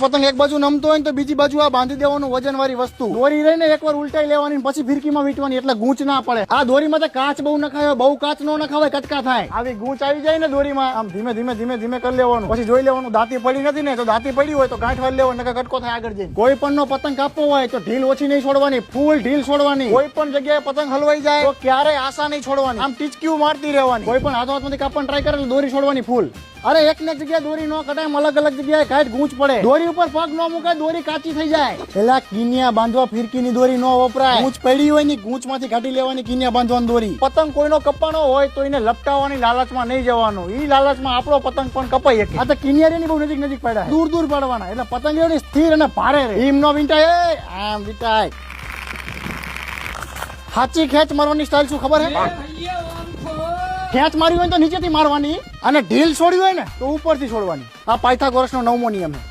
પતંગ એક બાજુ નમતો હોય ને તો બીજી બાજુ આ બાંધી દેવાનું વજન વાળી વસ્તુ દોરી રહીને એકવાર ઉલટાઈ લેવાની પછી ફિરકીમાં વીંટવાની એટલે ગૂંચ ના પડે આ દોરીમાં તો કાચ બહુ નખાય બહુ કાચ નો નખાવાય કચકા થાય આવી ગૂંચ આવી જાય ને દોરીમાં આમ ધીમે ધીમે ધીમે ધીમે કરી લેવાનું પછી જોઈ લેવાનું દાંતી પડી નથી ને તો દાંતી પડી હોય તો ગાંઠ વાળી લેવાનું નકર કટકો થાય આગળ જઈને કોઈ પણ નો પતંગ કાપવો હોય તો ઢીલ ઓછી નહીં છોડવાની ફૂલ ઢીલ છોડવાની કોઈ પણ જગ્યાએ પતંગ હલવાઈ જાય તો ક્યારેય આશા નહીં છોડવાની આમ ટીચક્યુ મારતી રહેવાની કોઈ પણ હાથો હાથમાંથી કાપવાની ટ્રાય કરે દોરી છોડવાની ફૂલ અરે એક ને એક જગ્યાએ દોરી નો કટાય અલગ અલગ જગ્યાએ કાંઈ ગૂંચ પડે દોરી ઉપર પગ નો મુકાય દોરી કાચી થઈ જાય પેલા કિનિયા બાંધવા ફિરકીની દોરી નો વપરાય ગૂંચ પડી હોય ની ગૂંચ માંથી કાઢી લેવાની કિનિયા બાંધવાની દોરી પતંગ કોઈનો કપાનો હોય તો એને લપટાવવાની લાલચમાં નહીં જવાનું ઈ લાલચમાં આપણો પતંગ પણ કપાઈ શકે આ તો કિનિયાની બહુ નજીક નજીક પડ્યા દૂર દૂર પડવાના એટલે પતંગ એવડી સ્થિર અને ભારે રહે એમ નો વીંટાય આમ વીંટાય સાચી ખેંચ મારવાની સ્ટાઇલ શું ખબર હે ખેંચ મારી હોય તો નીચેથી મારવાની અને ઢીલ છોડી હોય ને તો ઉપરથી છોડવાની આ પાયથાગોરસનો 9મો નિયમ છે